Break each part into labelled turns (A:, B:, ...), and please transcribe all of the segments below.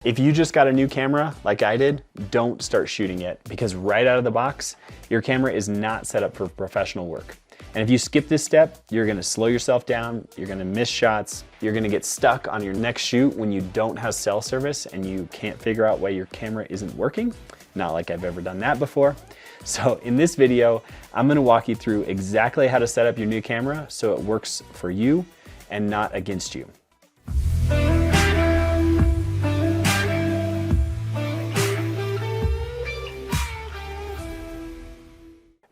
A: If you just got a new camera like I did, don't start shooting yet, because right out of the box, your camera is not set up for professional work. And if you skip this step, you're gonna slow yourself down, you're gonna miss shots, you're gonna get stuck on your next shoot when you don't have cell service and you can't figure out why your camera isn't working. Not like I've ever done that before. So in this video, I'm gonna walk you through exactly how to set up your new camera so it works for you and not against you.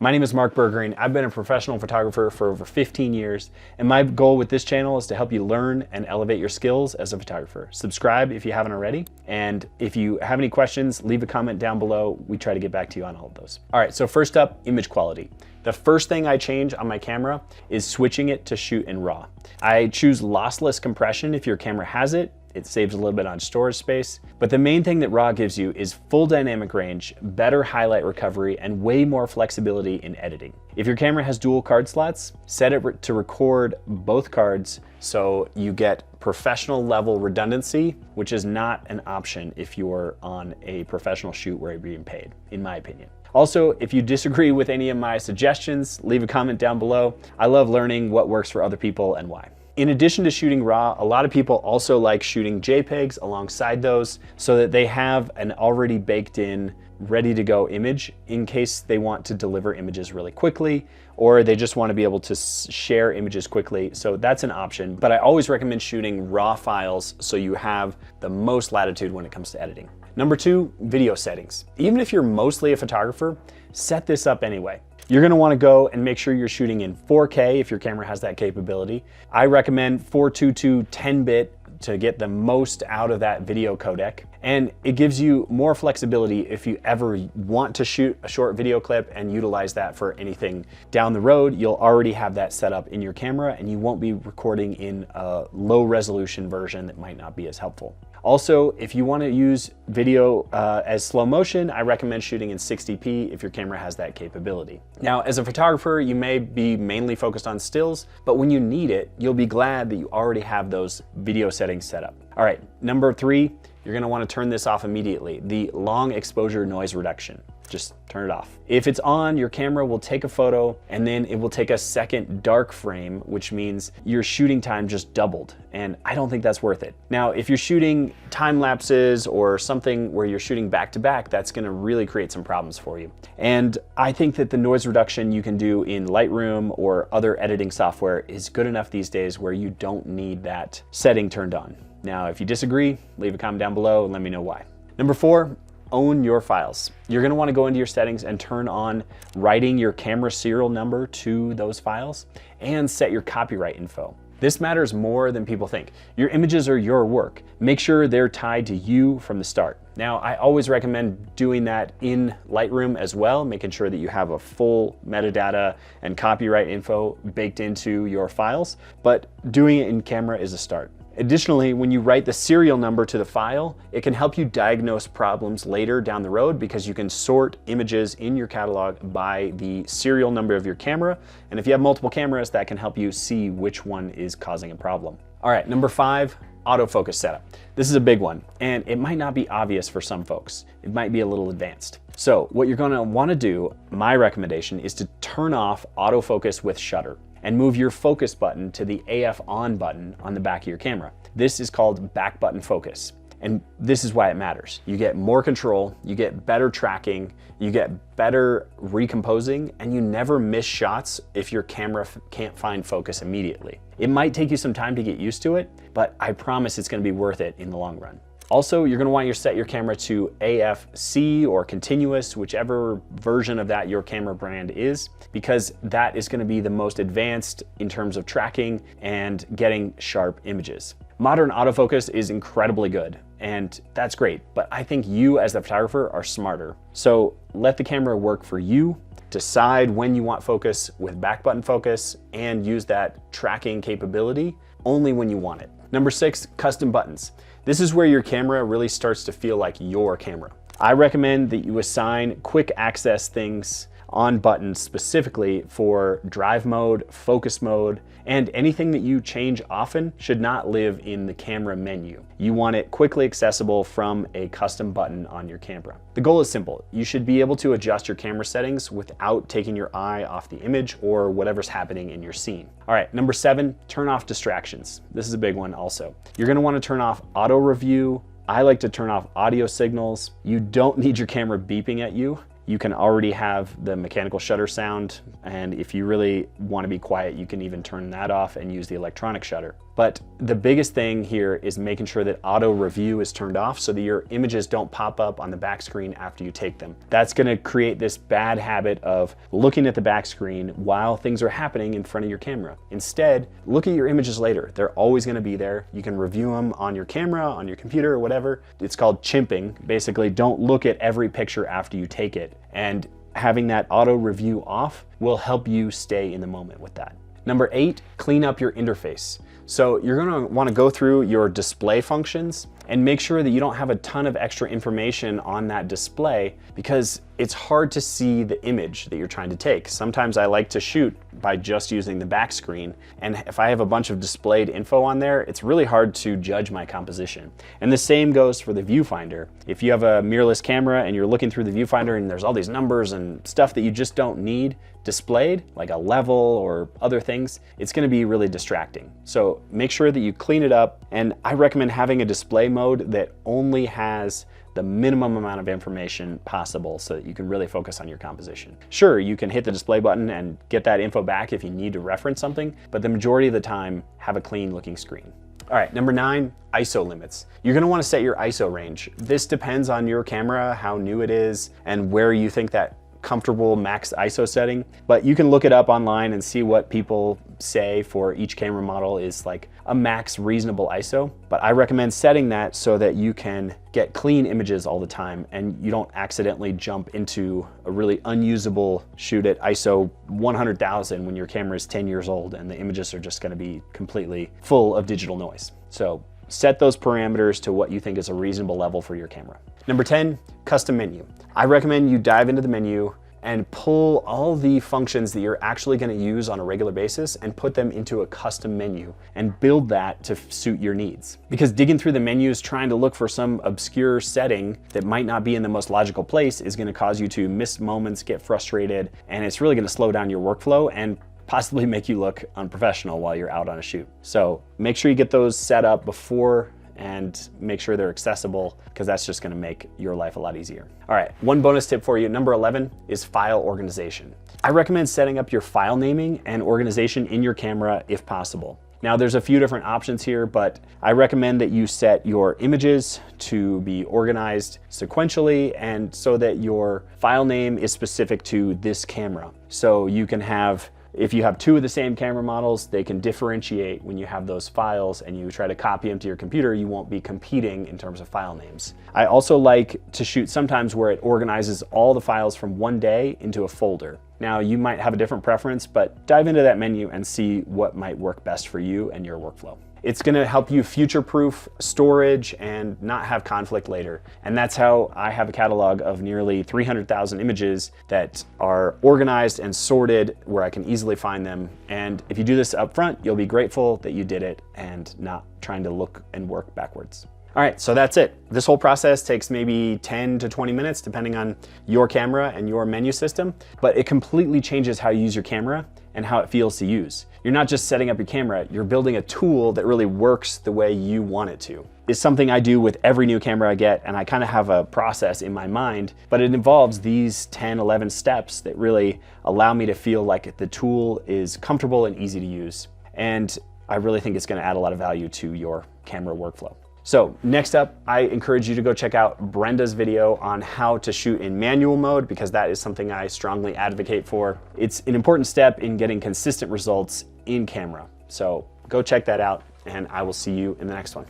A: My name is Mark Bergering. I've been a professional photographer for over 15 years, and my goal with this channel is to help you learn and elevate your skills as a photographer. Subscribe if you haven't already, and if you have any questions, leave a comment down below. We try to get back to you on all of those. All right, so first up, image quality. The first thing I change on my camera is switching it to shoot in RAW. I choose lossless compression if your camera has it. It saves a little bit on storage space, but the main thing that RAW gives you is full dynamic range, better highlight recovery, and way more flexibility in editing. If your camera has dual card slots, set it to record both cards so you get professional level redundancy, which is not an option if you're on a professional shoot where you're being paid, in my opinion. Also, if you disagree with any of my suggestions, leave a comment down below. I love learning what works for other people and why. In addition to shooting RAW, a lot of people also like shooting JPEGs alongside those so that they have an already baked in, ready to go image in case they want to deliver images really quickly, or they just want to be able to share images quickly. So that's an option, but I always recommend shooting RAW files so you have the most latitude when it comes to editing. Number two, video settings. Even if you're mostly a photographer, set this up anyway. You're gonna wanna go and make sure you're shooting in 4K if your camera has that capability. I recommend 422 10-bit to get the most out of that video codec. And it gives you more flexibility if you ever want to shoot a short video clip and utilize that for anything down the road. You'll already have that set up in your camera and you won't be recording in a low resolution version that might not be as helpful. Also, if you want to use video as slow motion, I recommend shooting in 60p if your camera has that capability. Now, as a photographer, you may be mainly focused on stills, but when you need it, you'll be glad that you already have those video settings set up. All right, number three, you're going to want to turn this off immediately, the long exposure noise reduction. Just turn it off. If it's on, your camera will take a photo and then it will take a second dark frame, which means your shooting time just doubled. And I don't think that's worth it. Now, if you're shooting time lapses or something where you're shooting back to back, that's gonna really create some problems for you. And I think that the noise reduction you can do in Lightroom or other editing software is good enough these days where you don't need that setting turned on. Now, if you disagree, leave a comment down below and let me know why. Number four, own your files. You're gonna wanna go into your settings and turn on writing your camera serial number to those files and set your copyright info. This matters more than people think. Your images are your work. Make sure they're tied to you from the start. Now, I always recommend doing that in Lightroom as well, making sure that you have a full metadata and copyright info baked into your files, but doing it in camera is a start. Additionally, when you write the serial number to the file, it can help you diagnose problems later down the road because you can sort images in your catalog by the serial number of your camera. And if you have multiple cameras, that can help you see which one is causing a problem. All right, number five, autofocus setup. This is a big one, and it might not be obvious for some folks. It might be a little advanced. So what you're gonna wanna do, my recommendation, is to turn off autofocus with shutter and move your focus button to the AF on button on the back of your camera. This is called back button focus. And this is why it matters. You get more control, you get better tracking, you get better recomposing, and you never miss shots if your camera can't find focus immediately. It might take you some time to get used to it, but I promise it's gonna be worth it in the long run. Also, you're gonna want to set your camera to AFC or continuous, whichever version of that your camera brand is, because that is gonna be the most advanced in terms of tracking and getting sharp images. Modern autofocus is incredibly good, and that's great, but I think you as the photographer are smarter. So let the camera work for you, decide when you want focus with back button focus, and use that tracking capability only when you want it. Number six, custom buttons. This is where your camera really starts to feel like your camera. I recommend that you assign quick access things on buttons specifically for drive mode, focus mode, and anything that you change often should not live in the camera menu. You want it quickly accessible from a custom button on your camera. The goal is simple. You should be able to adjust your camera settings without taking your eye off the image or whatever's happening in your scene. All right, number 7, turn off distractions. This is a big one also. You're gonna wanna turn off auto review. I like to turn off audio signals. You don't need your camera beeping at you. You can already have the mechanical shutter sound, and if you really want to be quiet, you can even turn that off and use the electronic shutter. But the biggest thing here is making sure that auto review is turned off so that your images don't pop up on the back screen after you take them. That's gonna create this bad habit of looking at the back screen while things are happening in front of your camera. Instead, look at your images later. They're always gonna be there. You can review them on your camera, on your computer, or whatever. It's called chimping. Basically, don't look at every picture after you take it. And having that auto review off will help you stay in the moment with that. Number 8, clean up your interface. So you're gonna wanna go through your display functions and make sure that you don't have a ton of extra information on that display, because it's hard to see the image that you're trying to take. Sometimes I like to shoot by just using the back screen, and if I have a bunch of displayed info on there, it's really hard to judge my composition. And the same goes for the viewfinder. If you have a mirrorless camera and you're looking through the viewfinder and there's all these numbers and stuff that you just don't need displayed, like a level or other things, it's gonna be really distracting. So make sure that you clean it up, and I recommend having a display mode that only has the minimum amount of information possible so that you can really focus on your composition. Sure, you can hit the display button and get that info back if you need to reference something, but the majority of the time, have a clean looking screen. All right, number 9, ISO limits. You're gonna wanna set your ISO range. This depends on your camera, how new it is, and where you think that comfortable max ISO setting, but you can look it up online and see what people say for each camera model is like a max reasonable ISO. But I recommend setting that so that you can get clean images all the time and you don't accidentally jump into a really unusable shoot at ISO 100,000 when your camera is 10 years old and the images are just going to be completely full of digital noise. So set those parameters to what you think is a reasonable level for your camera. Number 10, custom menu. I recommend you dive into the menu and pull all the functions that you're actually going to use on a regular basis and put them into a custom menu and build that to suit your needs. Because digging through the menus trying to look for some obscure setting that might not be in the most logical place is going to cause you to miss moments, get frustrated, and it's really going to slow down your workflow and possibly make you look unprofessional while you're out on a shoot. So make sure you get those set up before and make sure they're accessible, because that's just gonna make your life a lot easier. All right, one bonus tip for you, number 11, is file organization. I recommend setting up your file naming and organization in your camera if possible. Now there's a few different options here, but I recommend that you set your images to be organized sequentially and so that your file name is specific to this camera. So you can have, if you have two of the same camera models, they can differentiate when you have those files and you try to copy them to your computer, you won't be competing in terms of file names. I also like to shoot sometimes where it organizes all the files from one day into a folder. Now you might have a different preference, but dive into that menu and see what might work best for you and your workflow. It's gonna help you future-proof storage and not have conflict later. And that's how I have a catalog of nearly 300,000 images that are organized and sorted where I can easily find them. And if you do this up front, you'll be grateful that you did it and not trying to look and work backwards. All right, so that's it. This whole process takes maybe 10 to 20 minutes depending on your camera and your menu system, but it completely changes how you use your camera and how it feels to use. You're not just setting up your camera, you're building a tool that really works the way you want it to. It's something I do with every new camera I get, and I kind of have a process in my mind, but it involves these 10, 11 steps that really allow me to feel like the tool is comfortable and easy to use. And I really think it's gonna add a lot of value to your camera workflow. So next up, I encourage you to go check out Brenda's video on how to shoot in manual mode, because that is something I strongly advocate for. It's an important step in getting consistent results in camera. So go check that out, and I will see you in the next one.